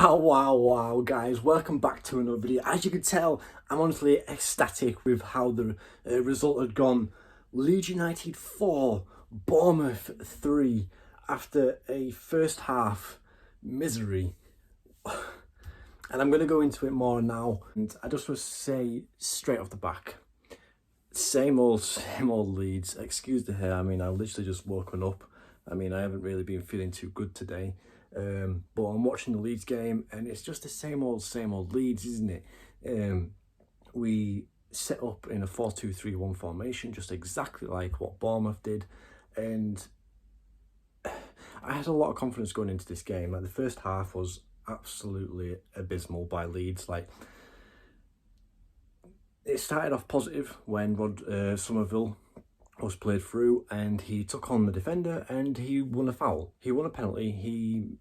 Wow, guys, welcome back to another video. As you can tell, I'm honestly ecstatic with how the result had gone. Leeds United 4, Bournemouth 3, after a first half misery. And I'm going to go into it more now. And I just want to say straight off the back, same old Leeds. Excuse the hair, I mean, I've literally just woken up. I mean, I haven't really been feeling too good today. But I'm watching the Leeds game and it's just the same old Leeds, isn't it? We set up in a 4-2-3-1 formation, just exactly like what Bournemouth did. And I had a lot of confidence going into this game. Like, the first half was absolutely abysmal by Leeds. Like, it started off positive when Somerville was played through and he took on the defender and he won a foul. He won a penalty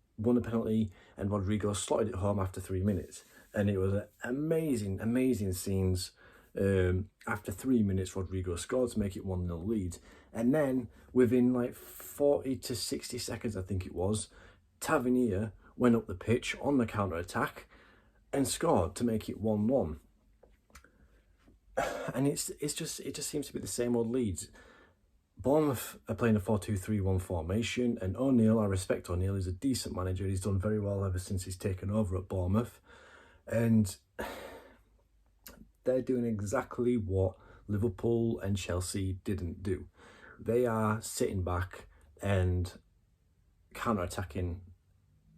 and Rodrigo slotted it home after 3 minutes. And it was amazing scenes. After 3 minutes, Rodrigo scored to make it 1-0 lead. And then within like 40 to 60 seconds, I think it was, Tavernier went up the pitch on the counter-attack and scored to make it 1-1. And it just seems to be the same old Leeds. Bournemouth are playing a 4-2-3-1 formation, and O'Neill, I respect O'Neill, he's a decent manager. He's done very well ever since he's taken over at Bournemouth. And they're doing exactly what Liverpool and Chelsea didn't do. They are sitting back and counter-attacking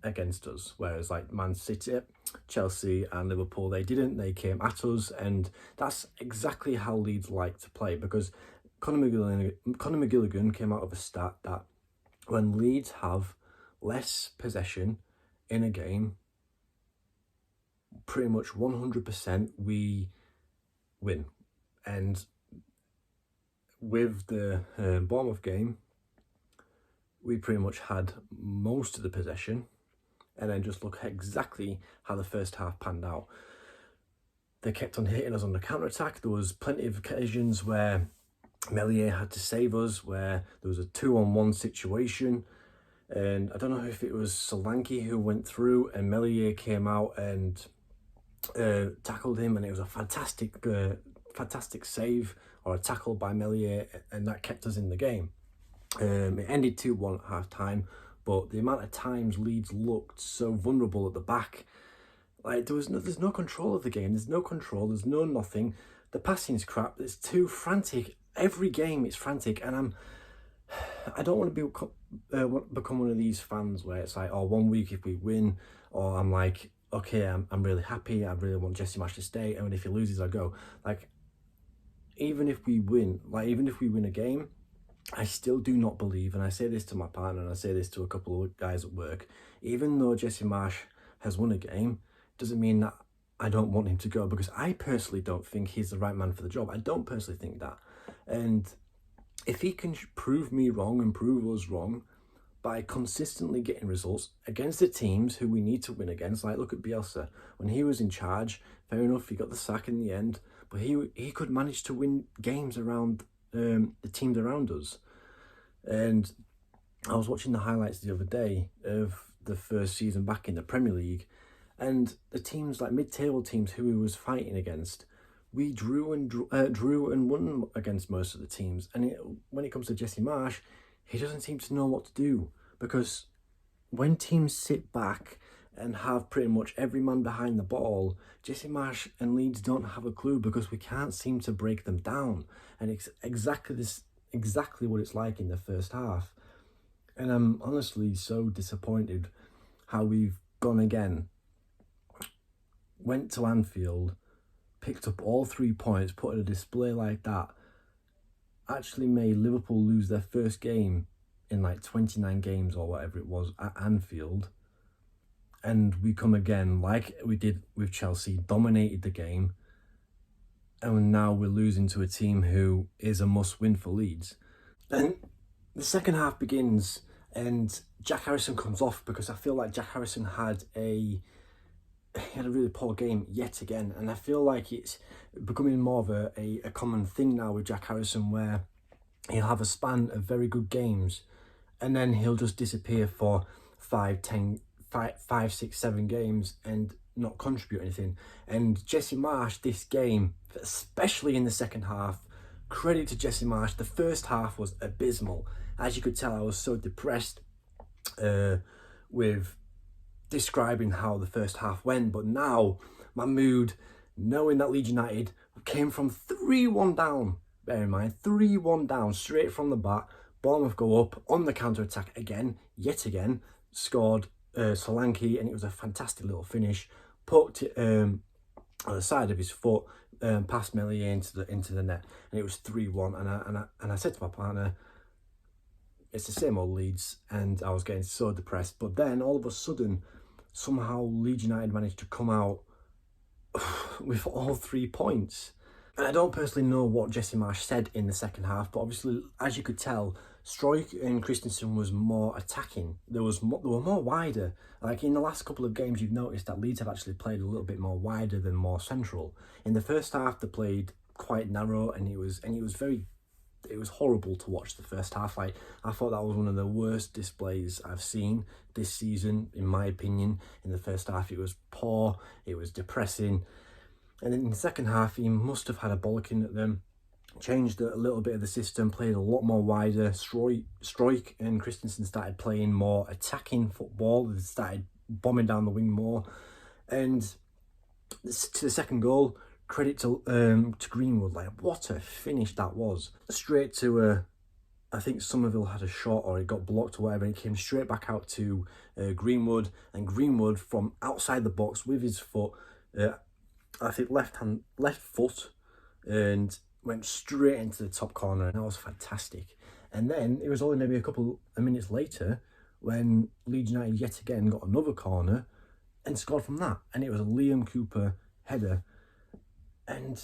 against us, whereas like Man City, Chelsea and Liverpool, they didn't. They came at us, and that's exactly how Leeds like to play, because Conor McGilligan came out of a stat that when Leeds have less possession in a game, pretty much 100% we win. And with the Bournemouth game, we pretty much had most of the possession, and then just look exactly how the first half panned out. They kept on hitting us on the counter-attack. There was plenty of occasions where Meslier had to save us, where there was a 2-on-1 situation, and I don't know if it was Solanke who went through and Meslier came out and tackled him, and it was a fantastic save or a tackle by Meslier, and that kept us in the game. It ended 2-1 at half time, but the amount of times Leeds looked so vulnerable at the back, like there's no control of the game. There's no control. There's no nothing. The passing's crap. It's too frantic. Every game it's frantic, and I don't want to become one of these fans where it's like, oh, 1 week if we win, or I'm like, okay, I'm really happy. I really want Jesse Marsch to stay, and if he loses, I go. Like, even if we win a game, I still do not believe, and I say this to my partner, and I say this to a couple of guys at work, even though Jesse Marsch has won a game, doesn't mean that I don't want him to go, because I personally don't think he's the right man for the job. I don't personally think that. And if he can prove me wrong and prove us wrong by consistently getting results against the teams who we need to win against, like look at Bielsa. When he was in charge, fair enough, he got the sack in the end, but he could manage to win games around the teams around us. And I was watching the highlights the other day of the first season back in the Premier League, and the teams, like mid-table teams who he was fighting against, we drew and won against most of the teams. And when it comes to Jesse Marsch, he doesn't seem to know what to do, because when teams sit back and have pretty much every man behind the ball, Jesse Marsch and Leeds don't have a clue, because we can't seem to break them down. And it's exactly what it's like in the first half. And I'm honestly so disappointed how we've gone again. Went to Anfield, picked up all 3 points, put in a display like that, actually made Liverpool lose their first game in like 29 games or whatever it was at Anfield. And we come again like we did with Chelsea, dominated the game, and now we're losing to a team who is a must-win for Leeds. Then the second half begins and Jack Harrison comes off, because I feel like Jack Harrison had a really poor game yet again, and I feel like it's becoming more of a common thing now with Jack Harrison, where he'll have a span of very good games and then he'll just disappear for 5, 10, five, 6, 7 games and not contribute anything. And Jesse Marsch, this game, especially in the second half, credit to Jesse Marsch. The first half was abysmal. As you could tell, I was so depressed with describing how the first half went, but now my mood, knowing that Leeds United came from 3-1 down, bear in mind, 3-1 down straight from the bat, Bournemouth go up on the counter-attack again, yet again, scored Solanke, and it was a fantastic little finish, poked it on the side of his foot, past Meslier into the net, and it was 3-1, and I said to my partner, it's the same old Leeds, and I was getting so depressed. But then all of a sudden, somehow Leeds United managed to come out with all 3 points. And I don't personally know what Jesse Marsch said in the second half, but obviously, as you could tell, Struijk and Christensen was more attacking. They were more wider. Like in the last couple of games, you've noticed that Leeds have actually played a little bit more wider than more central. In the first half, they played quite narrow, and it was horrible to watch the first half. Like, I thought that was one of the worst displays I've seen this season, in my opinion. In the first half, it was poor, it was depressing. And in the second half, he must have had a bollocking at them, changed a little bit of the system, played a lot more wider. Struijk and Christensen started playing more attacking football. They started bombing down the wing more. And to the second goal, credit to Greenwood. Like, what a finish that was. Straight to I think Somerville had a shot, or it got blocked or whatever, and it came straight back out to Greenwood, and Greenwood from outside the box with his foot, I think left foot, and went straight into the top corner, and that was fantastic. And then it was only maybe a couple of minutes later when Leeds United yet again got another corner and scored from that, and it was a Liam Cooper header. And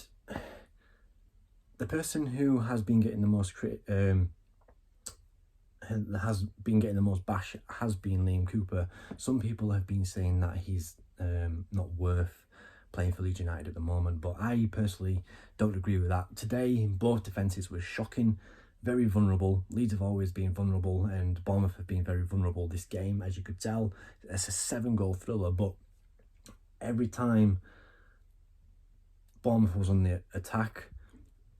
the person who has been getting the most bash has been Liam Cooper. Some people have been saying that he's not worth playing for Leeds United at the moment, but I personally don't agree with that. Today, both defences were shocking, very vulnerable. Leeds have always been vulnerable, and Bournemouth have been very vulnerable this game, as you could tell. It's a 7-goal thriller, but every time Bournemouth was on the attack,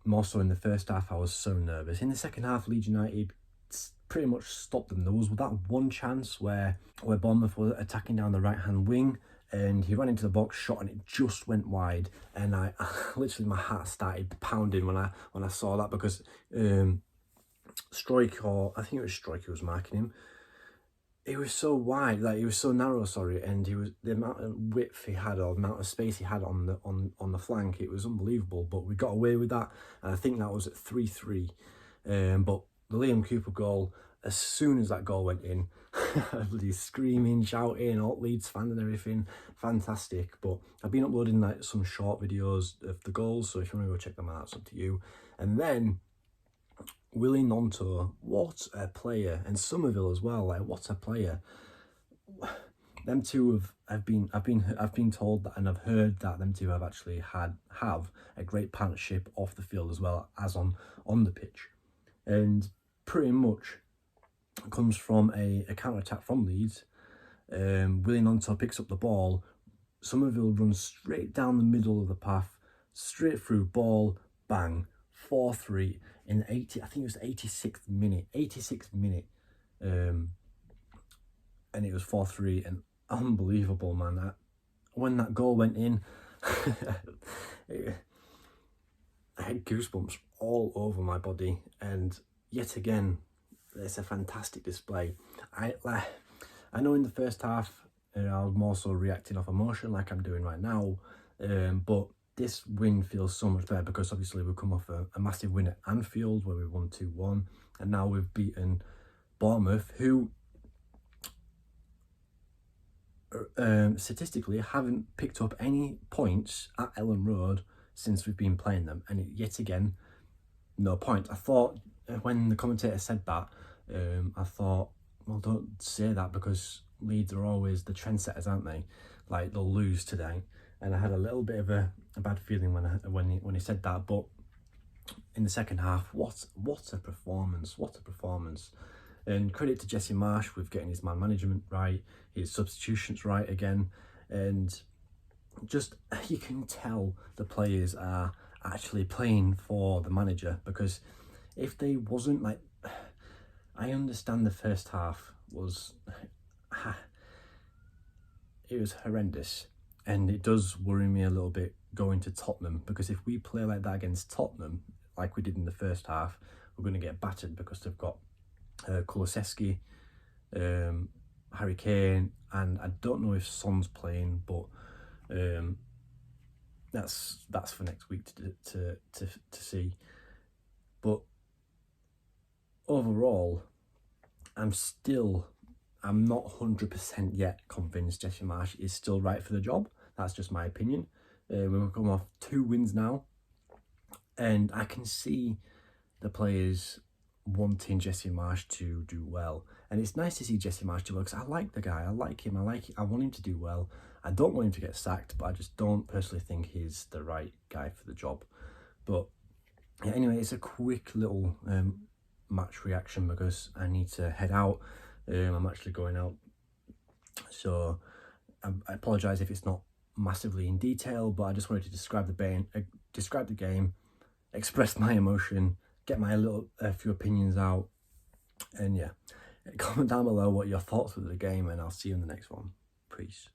more so in the first half, I was so nervous. In the second half, Leeds United pretty much stopped them. There was that one chance where Bournemouth was attacking down the right-hand wing, and he ran into the box, shot, and it just went wide. And I literally, my heart started pounding when I saw that, because Struijk, or I think it was Struijk who was marking him, it was so wide, like, it was so narrow, sorry, and the amount of width he had, or the amount of space he had on the flank, it was unbelievable. But we got away with that, and I think that was at 3-3. But the Liam Cooper goal, as soon as that goal went in, everybody screaming, shouting, all Leeds fans and everything, fantastic. But I've been uploading like some short videos of the goals, so if you want to go check them out, it's up to you. And then Willie Gnonto, what a player, and Somerville as well. Like, what a player. Them two I've been told that, and I've heard that them two have actually have a great partnership off the field as well as on the pitch, and pretty much comes from a counter-attack from Leeds. Willie Gnonto picks up the ball, Somerville runs straight down the middle of the path, straight through, ball, bang, 4-3 in the 80, I think it was the 86th minute, and it was 4-3, and unbelievable, man. When that goal went in, I had goosebumps all over my body, and yet again, it's a fantastic display. I know in the first half, I was more so reacting off emotion like I'm doing right now, but this win feels so much better, because obviously we've come off a massive win at Anfield where we won 2-1, and now we've beaten Bournemouth, who statistically haven't picked up any points at Elland Road since we've been playing them, and yet again, no point. I thought, when the commentator said that, I thought, well, don't say that, because Leeds are always the trendsetters, aren't they? Like, they'll lose today. And I had a little bit of a bad feeling when he said that. But in the second half, what a performance! And credit to Jesse Marsch with getting his man management right, his substitutions right again, and just you can tell the players are actually playing for the manager, because if they wasn't, like, I understand the first half was it was horrendous, and it does worry me a little bit going to Tottenham, because if we play like that against Tottenham like we did in the first half, we're going to get battered, because they've got Kulusevski, Harry Kane, and I don't know if Son's playing, but that's for next week to see. But overall, I'm not 100% yet convinced Jesse Marsch is still right for the job. That's just my opinion. We've come off 2 wins now, and I can see the players wanting Jesse Marsch to do well, and it's nice to see Jesse Marsch do well, because I like the guy, I like him, I want him to do well. I don't want him to get sacked, but I just don't personally think he's the right guy for the job. But yeah, anyway, it's a quick little match reaction, because I need to head out. I'm actually going out, so I apologise if it's not massively in detail, but I just wanted to describe the game, express my emotion, get my few opinions out, and yeah, comment down below what your thoughts were of the game, and I'll see you in the next one. Peace.